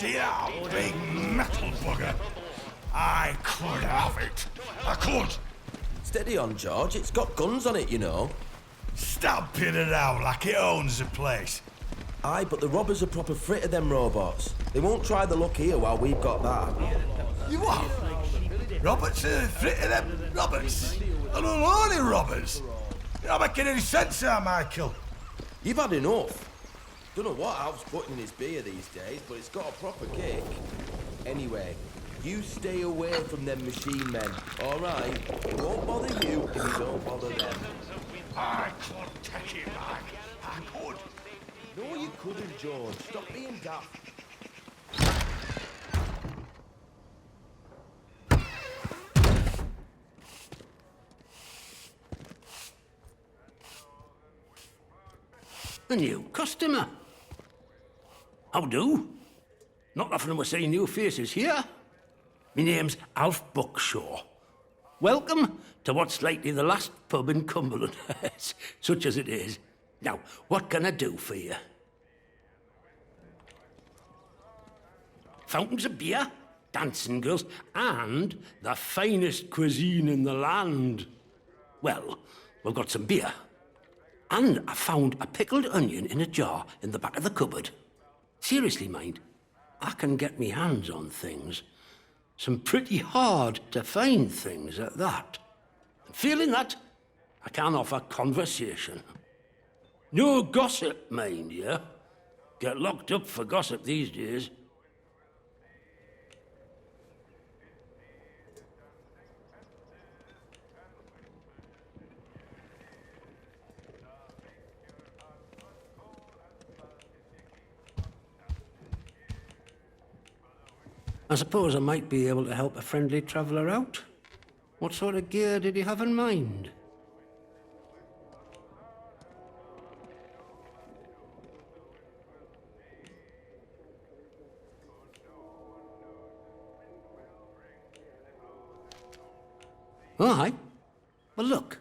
See that big metal bugger? I could have it. I could. Steady on, George. It's got guns on it, you know. Stamping it out like it owns the place. Aye, but the robbers are proper frit of them robots. They won't try the luck here while we've got that. You what? Roberts are frit of them robbers? They're only robbers. You're not making any sense there, Michael. You've had enough. Don't know what Alf's putting in his beer these days, but it's got a proper kick. Anyway, you stay away from them machine men, all right? It won't bother you if you don't bother them. I could take it back. I could. No, you couldn't, George. Stop being daft. A new customer. How do? Not often we're seeing new faces here. My name's Alf Buckshaw. Welcome to what's likely the last pub in Cumberland, such as it is. Now, what can I do for you? Fountains of beer, dancing girls, and the finest cuisine in the land. Well, we've got some beer. And I found a pickled onion in a jar in the back of the cupboard. Seriously, mind, I can get me hands on things. Some pretty hard to find things at that. And feeling that, I can offer conversation. No gossip, mind you. Get locked up for gossip these days. I suppose I might be able to help a friendly traveller out. What sort of gear did he have in mind? All right. Well, look.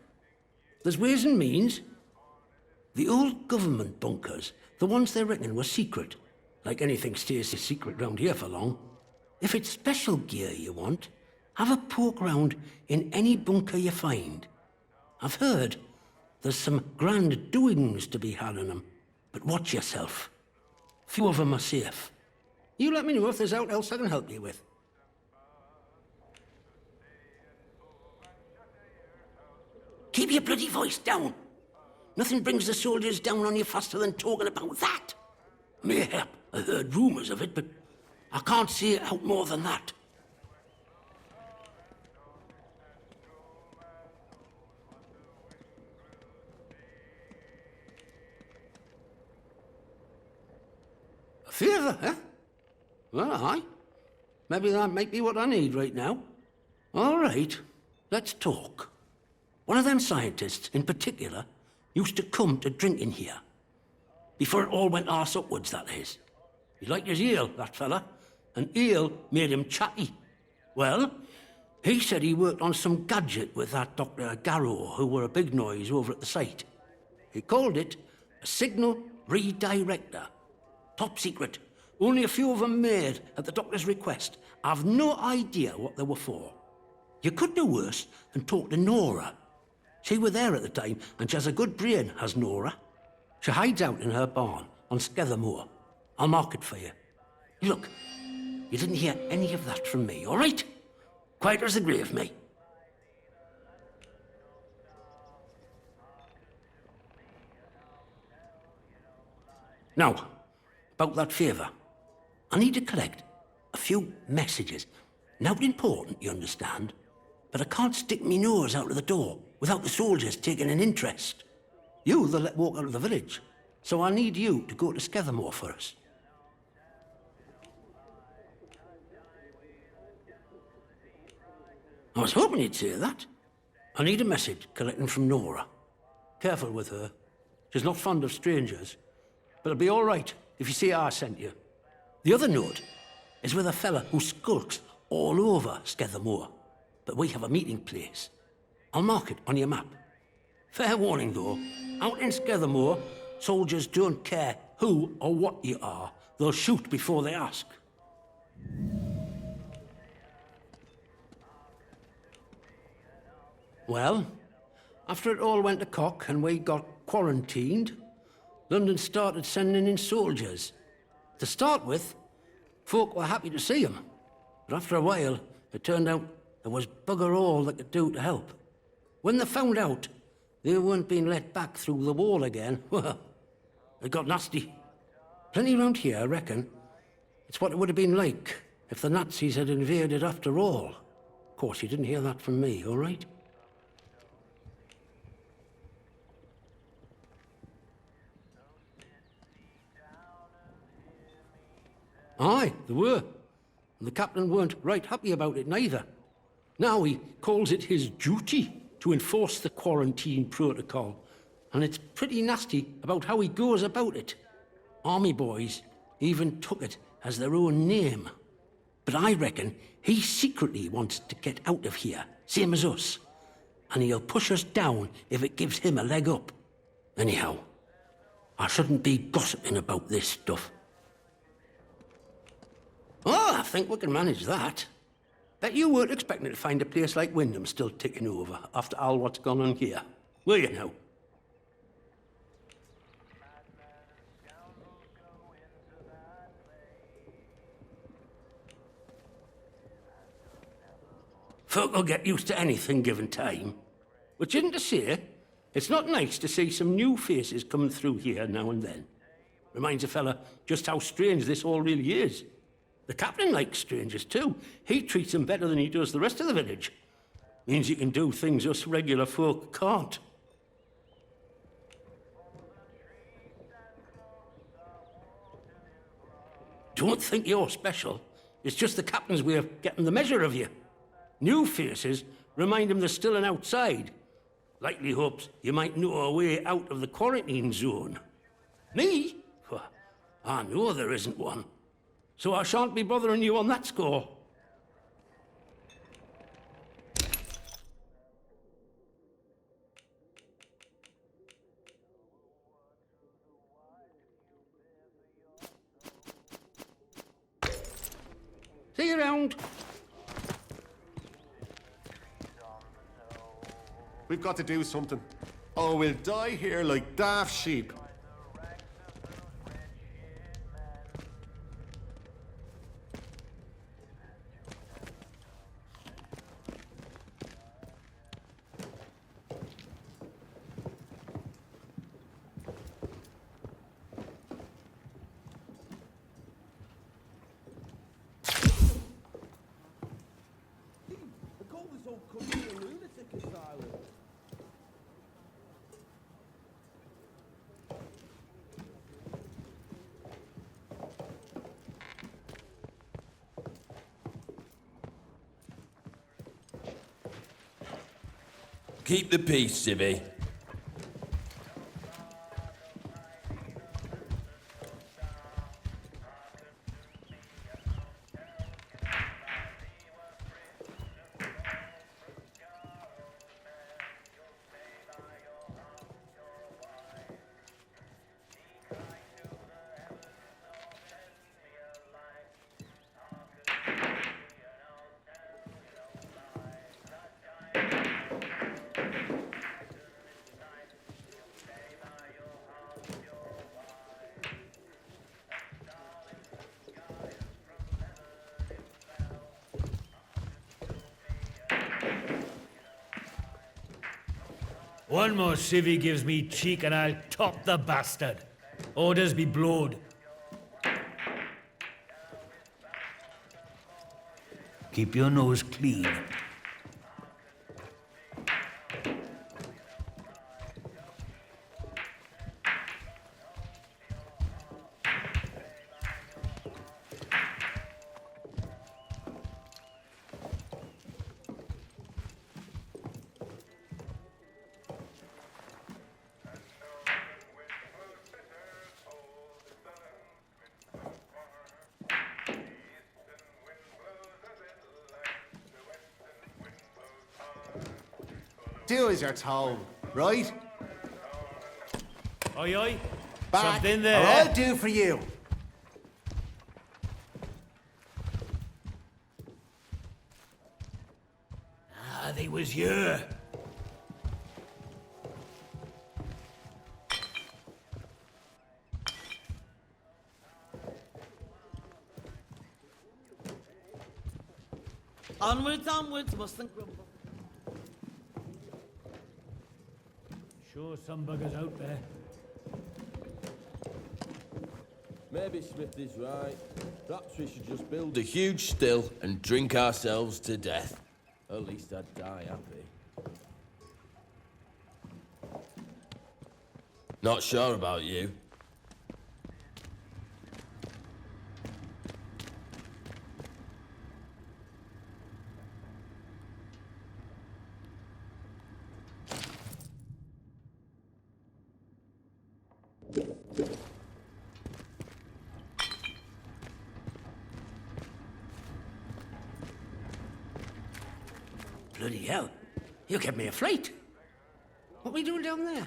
There's ways and means. The old government bunkers, the ones they reckon were secret. Like anything stays secret round here for long. If it's special gear you want, have a poke round in any bunker you find. I've heard there's some grand doings to be had in them, but watch yourself. Few of them are safe. You let me know if there's aught else I can help you with. Keep your bloody voice down. Nothing brings the soldiers down on you faster than talking about that. Mayhap I heard rumours of it, but I can't see it out more than that. A favour, eh? Well, aye. Maybe that might be what I need right now. All right, let's talk. One of them scientists, in particular, used to come to drink in here. Before it all went arse upwards, that is. He liked his ale, that fella, and ale made him chatty. Well, he said he worked on some gadget with that Dr. Garrow, who were a big noise over at the site. He called it a signal redirector. Top secret. Only a few of them made at the doctor's request. I've no idea what they were for. You could do worse than talk to Nora. She were there at the time, and she has a good brain, has Nora. She hides out in her barn on Skethermoor. I'll mark it for you. Look, you didn't hear any of that from me, all right? Quiet as the grave, mate. Now, about that favour. I need to collect a few messages. Not important, you understand, but I can't stick me nose out of the door without the soldiers taking an interest. You, they'll let walk out of the village, so I need you to go to Skethermoor for us. I was hoping you'd say that. I need a message collecting from Nora. Careful with her. She's not fond of strangers, but it'll be all right if you say I sent you. The other note is with a fella who skulks all over Skethermoor, but we have a meeting place. I'll mark it on your map. Fair warning, though. Out in Skethermoor, soldiers don't care who or what you are. They'll shoot before they ask. Well, after it all went to cock and we got quarantined, London started sending in soldiers. To start with, folk were happy to see him. But after a while, it turned out there was bugger all they could do to help. When they found out they weren't being let back through the wall again, well, it got nasty. Plenty round here, I reckon. It's what it would have been like if the Nazis had invaded after all. Of course, you didn't hear that from me, all right? Aye, there were. And the captain weren't right happy about it neither. Now he calls it his duty to enforce the quarantine protocol. And it's pretty nasty about how he goes about it. Army boys even took it as their own name. But I reckon he secretly wants to get out of here, same as us. And he'll push us down if it gives him a leg up. Anyhow, I shouldn't be gossiping about this stuff. Oh, I think we can manage that. Bet you weren't expecting to find a place like Wyndham still ticking over after all what's gone on here, were you now? Folk will get used to anything given time. Which isn't to say, it's not nice to see some new faces coming through here now and then. Reminds a fella just how strange this all really is. The captain likes strangers too. He treats them better than he does the rest of the village. Means he can do things us regular folk can't. Don't think you're special. It's just the captain's way of getting the measure of you. New faces remind him there's still an outside. Likely hopes you might know a way out of the quarantine zone. Me? Well, I know there isn't one. So I shan't be bothering you on that score. See you around. We've got to do something. Oh, we'll die here like daft sheep. Keep the peace, Civvy. One more civvy gives me cheek and I'll top the bastard. Orders be blowed. Keep your nose clean. Do as you're told, right? Oi, oi. Back, Something or there. I'll do for you. they was here. Onwards, mustn't grumble. Sure some buggers out there. Maybe Smith is right. Perhaps we should just build a huge still and drink ourselves to death. At least I'd die happy. Not sure about you. Bloody hell. You kept me afloat. What are we doing down there?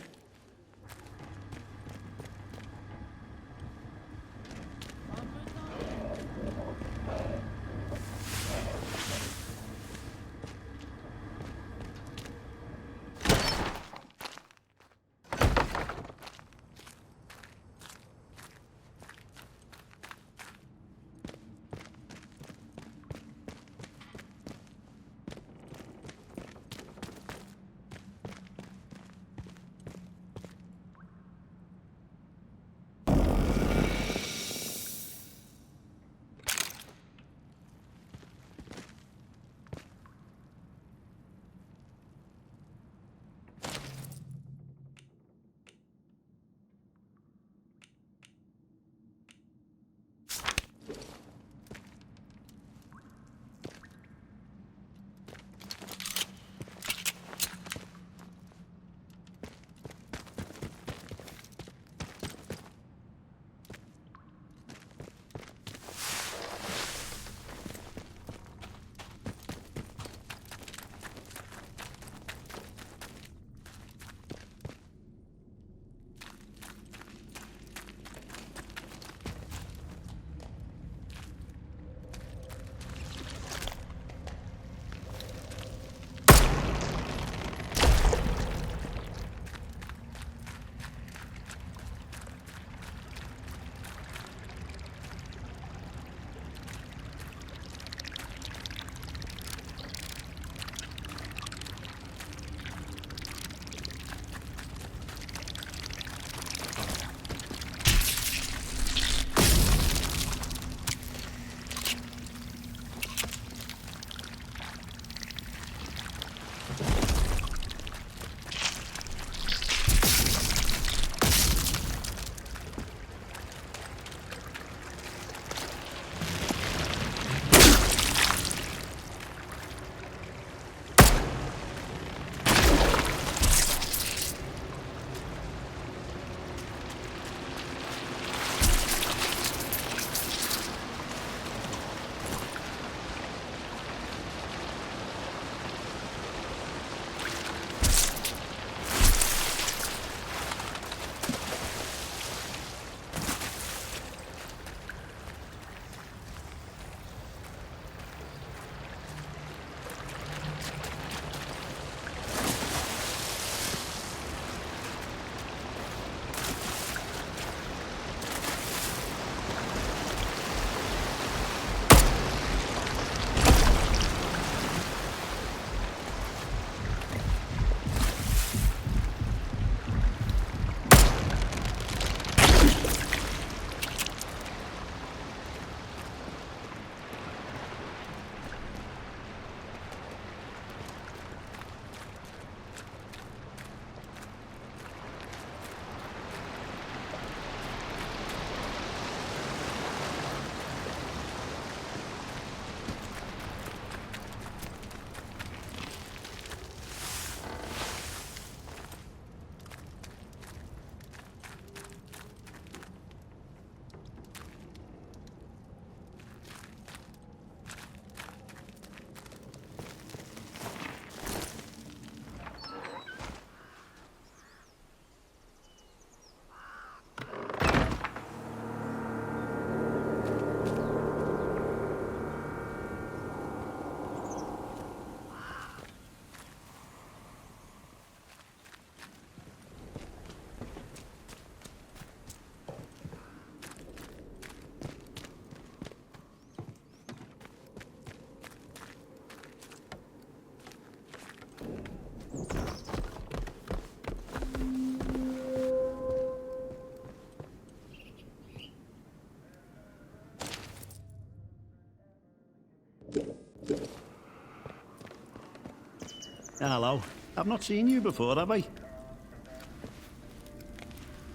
Hello. I've not seen you before, have I?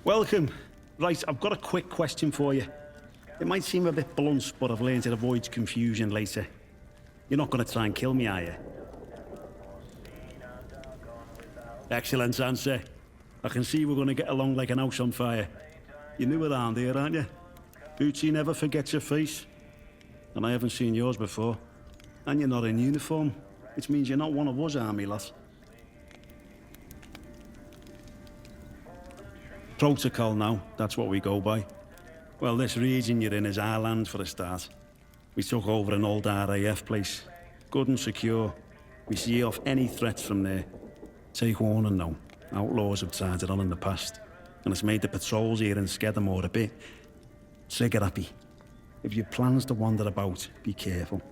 Welcome. Right, I've got a quick question for you. It might seem a bit blunt, but I've learned it avoids confusion later. You're not going to try and kill me, are you? Excellent answer. I can see we're going to get along like an house on fire. You're new around here, aren't you? Bootsy never forgets your face. And I haven't seen yours before. And you're not in uniform, which means you're not one of us army lads. Protocol now, that's what we go by. Well, this region you're in is our land for a start. We took over an old RAF place. Good and secure. We see off any threats from there. Take warning now. Outlaws have tried it on in the past. And it's made the patrols here in Skethermoor a bit trigger-happy. If you have plans to wander about, be careful.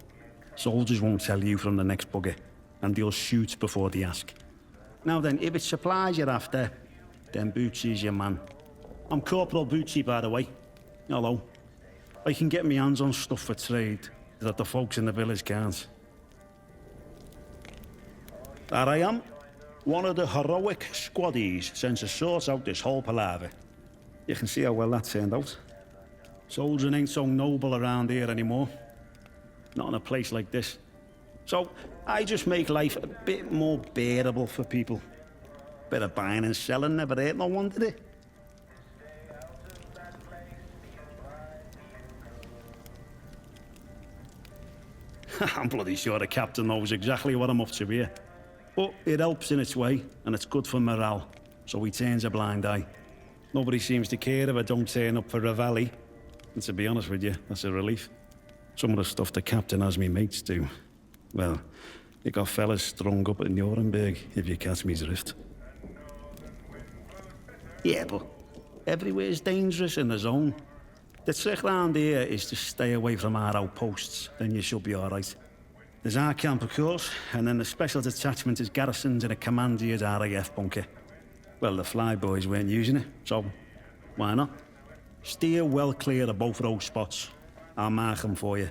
Soldiers won't tell you from the next bugger, and they'll shoot before they ask. Now then, if it's supplies you're after, then Bootsy's your man. I'm Corporal Bootsy, by the way. Hello. I can get my hands on stuff for trade that the folks in the village can't. There I am. One of the heroic squaddies sent to sort out this whole palaver. You can see how well that turned out. Soldiering ain't so noble around here anymore. Not in a place like this. So I just make life a bit more bearable for people. Bit of buying and selling never hurt no one, did it? I'm bloody sure the captain knows exactly what I'm up to here. But it helps in its way, and it's good for morale, so he turns a blind eye. Nobody seems to care if I don't turn up for Reveille. And to be honest with you, that's a relief. Some of the stuff the captain has me mates do. Well, you got fellas strung up at Nuremberg, if you catch me drift. Yeah, but everywhere's dangerous in the zone. The trick round here is to stay away from our outposts, then you should be all right. There's our camp, of course, and then the special detachment is garrisoned in a commander's RAF bunker. Well, the flyboys weren't using it, so why not? Steer well clear of both of those spots. I'll mark them for you.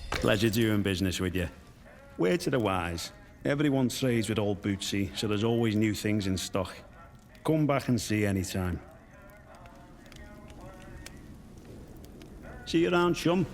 Pleasure doing business with you. Word to the wise. Everyone trades with old Bootsy, so there's always new things in stock. Come back and see any time. See you around, chum.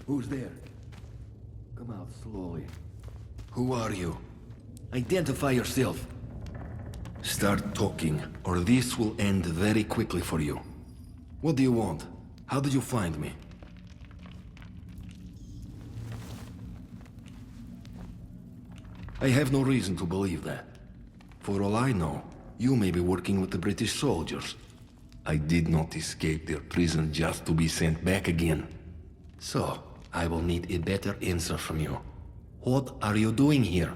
Who's there? Come out slowly. Who are you? Identify yourself. Start talking, or this will end very quickly for you. What do you want? How did you find me? I have no reason to believe that. For all I know, you may be working with the British soldiers. I did not escape their prison just to be sent back again. So, I will need a better answer from you. What are you doing here?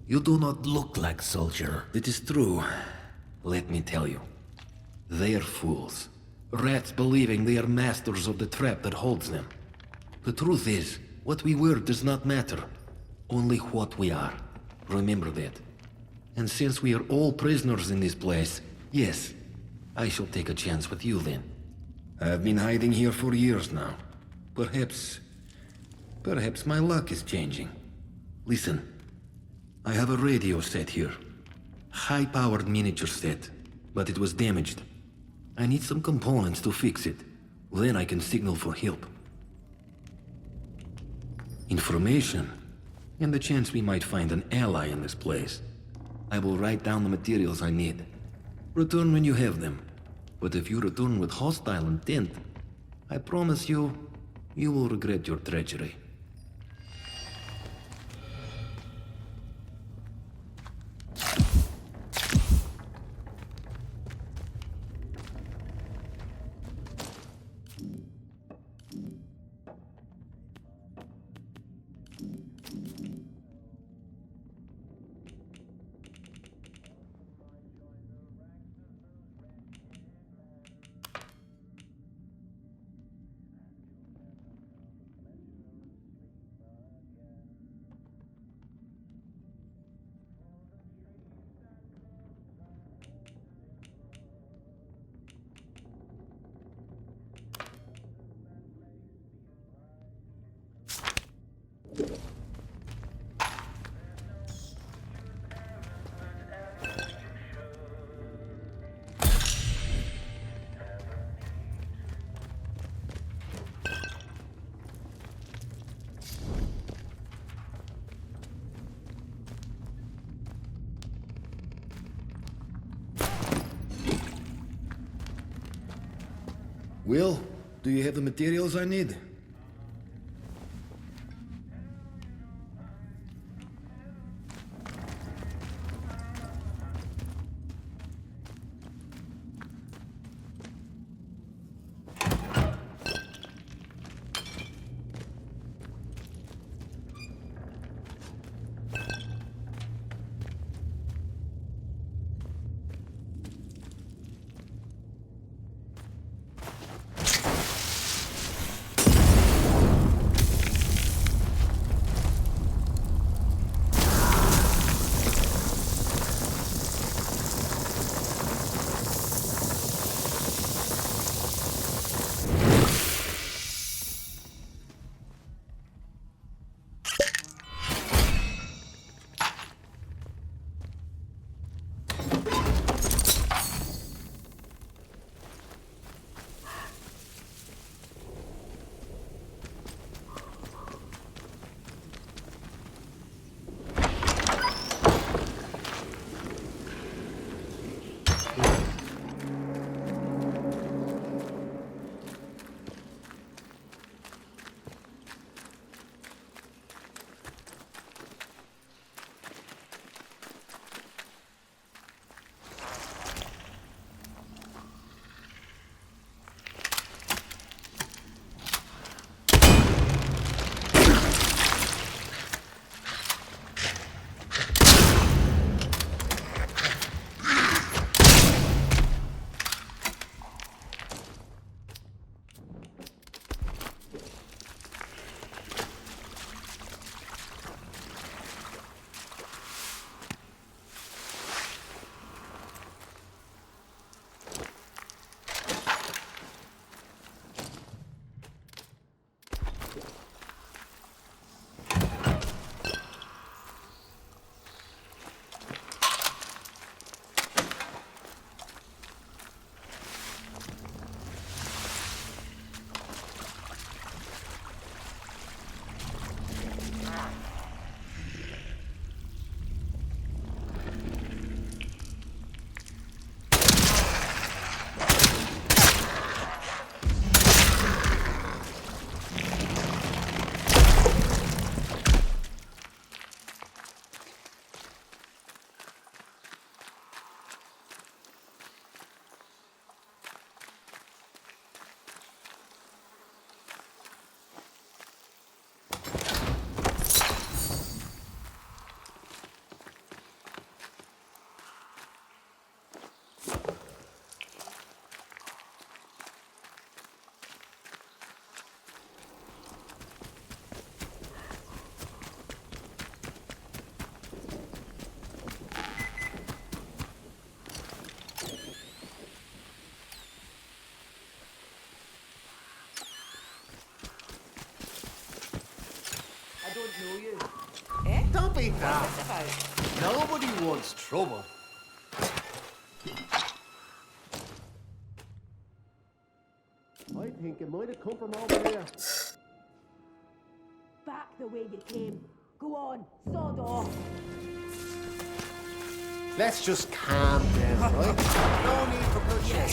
You do not look like soldier. It is true. Let me tell you. They are fools. Rats believing they are masters of the trap that holds them. The truth is, what we were does not matter. Only what we are. Remember that. And since we are all prisoners in this place, yes, I shall take a chance with you then. I've been hiding here for years now. Perhaps my luck is changing. Listen, I have a radio set here. High-powered miniature set, but it was damaged. I need some components to fix it. Then I can signal for help. Information, and the chance we might find an ally in this place. I will write down the materials I need. Return when you have them. But if you return with hostile intent, I promise you, you will regret your treachery. Will, do you have the materials I need? Don't be daft. Nobody wants trouble. I think it might have come from over here. Back the way you came. Go on, sod off. Let's just calm down, right? No need for bloodshed.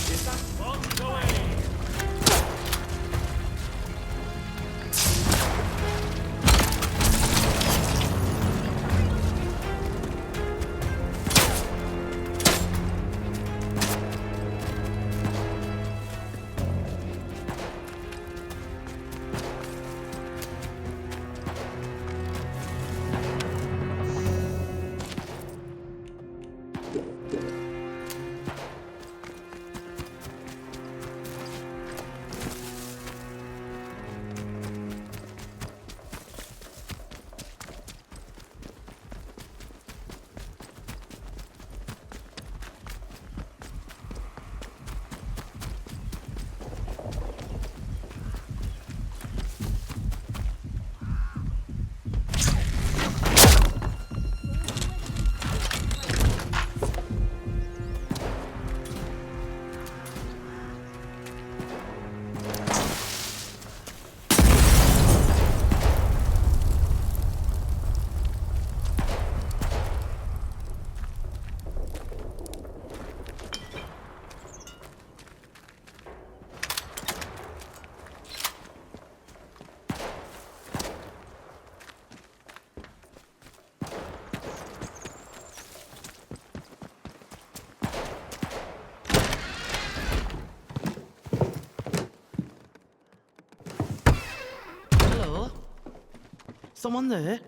Someone there?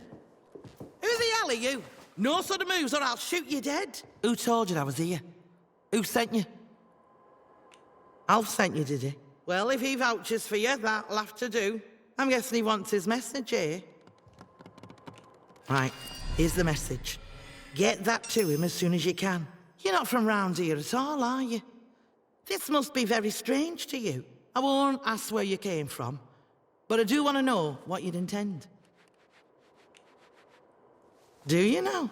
Who the hell are you? No sort of moves or I'll shoot you dead. Who told you I was here? Who sent you? Alf sent you, did he? Well, if he vouches for you, that'll have to do. I'm guessing he wants his message, eh? Right, here's the message. Get that to him as soon as you can. You're not from round here at all, are you? This must be very strange to you. I won't ask where you came from, but I do want to know what you'd intend. Do you know?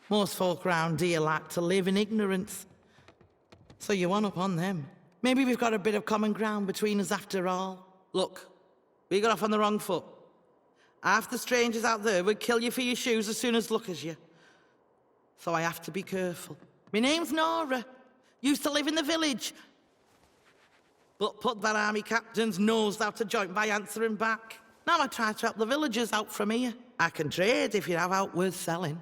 Most folk round here like to live in ignorance. So you one up on them. Maybe we've got a bit of common ground between us after all. Look, we got off on the wrong foot. Half the strangers out there would kill you for your shoes as soon as look as you. So I have to be careful. My name's Nora. Used to live in the village. But put that army captain's nose out of joint by answering back. Now I try to help the villagers out from here. I can trade if you have out worth selling.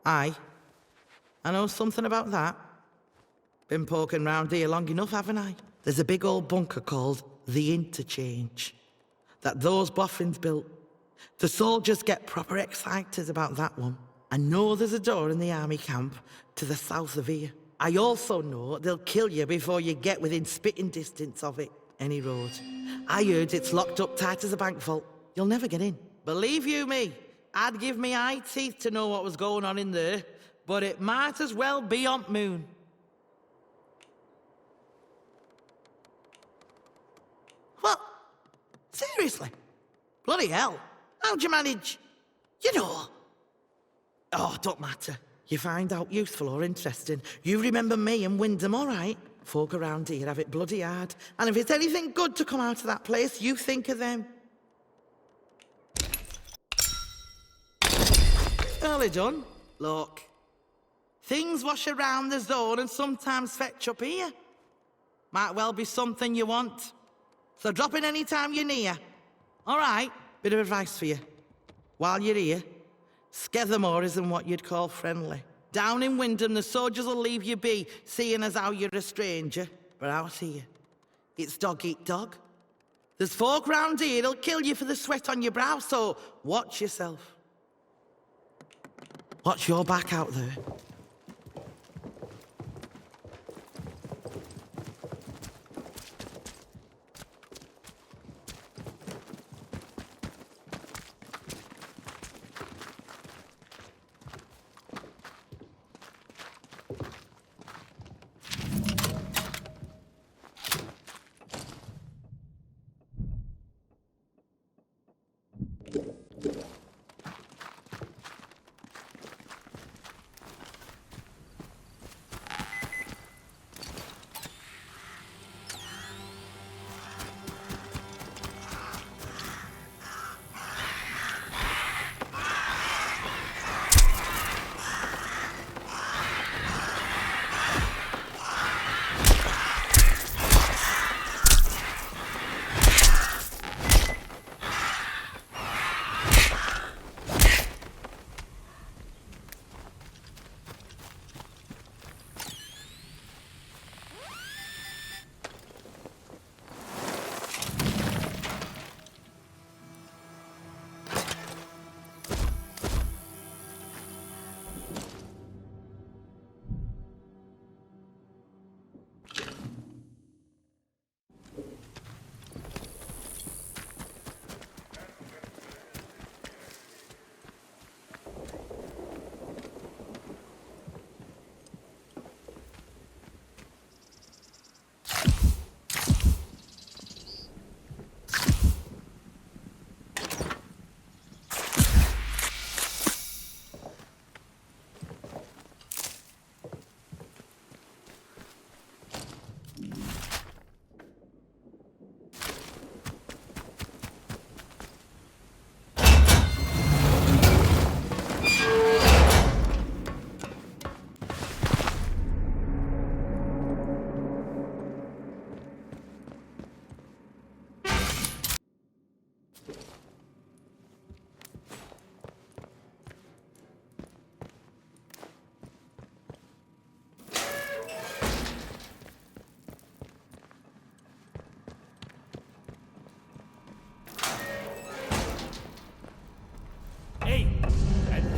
Aye. I know something about that. Been poking round here long enough, haven't I? There's a big old bunker called the Interchange that those boffins built. The soldiers get proper excited about that one. I know there's a door in the army camp to the south of here. I also know they'll kill you before you get within spitting distance of it. Any road. I heard it's locked up tight as a bank vault. You'll never get in. Believe you me, I'd give me eye teeth to know what was going on in there, but it might as well be on moon. What? Seriously? Bloody hell. How'd you manage? You know. Oh, don't matter. You find out useful or interesting. You remember me and Wyndham, all right? Folk around here have it bloody hard. And if it's anything good to come out of that place, you think of them. Early done. Look. Things wash around the zone and sometimes fetch up here. Might well be something you want. So drop in any time you're near. All right, bit of advice for you. While you're here, Skethermoor isn't what you'd call friendly. Down in Wyndham, the soldiers will leave you be, seeing as how you're a stranger. But out here, it's dog eat dog. There's folk round here who'll kill you for the sweat on your brow, so watch yourself. Watch your back out there.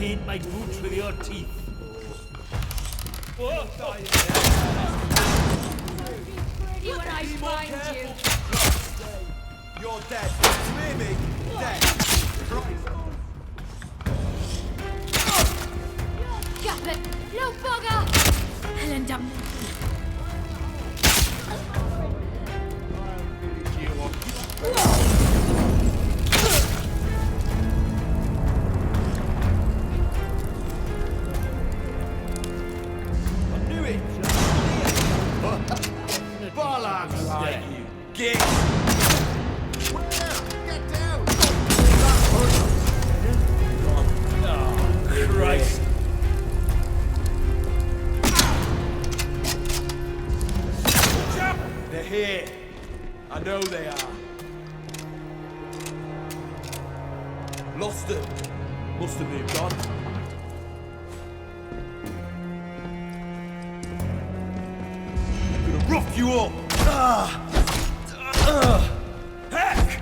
paint my boots with your teeth. Whoa. You and I find you. You're dead. Hear me? Dead. Gap it! No bugger! Helen dumb. Get down! Oh, Christ. They're here. I know they are. Lost them. Must have moved on. I'm gonna rough you up. Heck!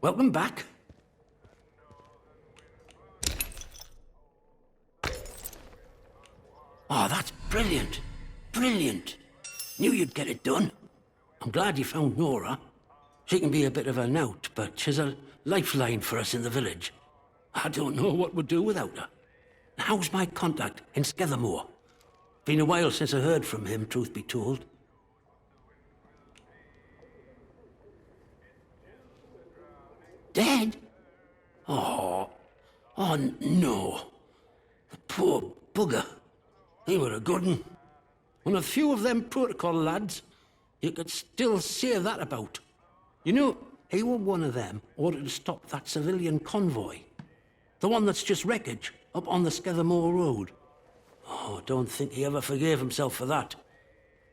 Welcome back. Oh, that's brilliant. Brilliant. Knew you'd get it done. I'm glad you found Nora. She can be a bit of a knout, but she's a lifeline for us in the village. I don't know what we'd do without her. How's my contact in Skethermoor? Been a while since I heard from him, truth be told. Dead? Oh no. The poor bugger. He were a good un. One of few of them protocol lads you could still say that about. You know, he were one of them ordered to stop that civilian convoy. The one that's just wreckage up on the Skethermoor road. Oh, don't think he ever forgave himself for that.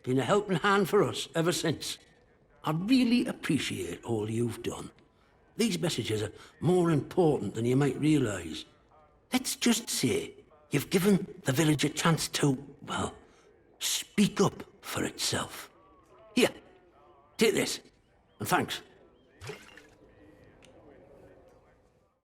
Been a helping hand for us ever since. I really appreciate all you've done. These messages are more important than you might realise. Let's just say you've given the village a chance to, well, speak up for itself. Here, take this, and thanks.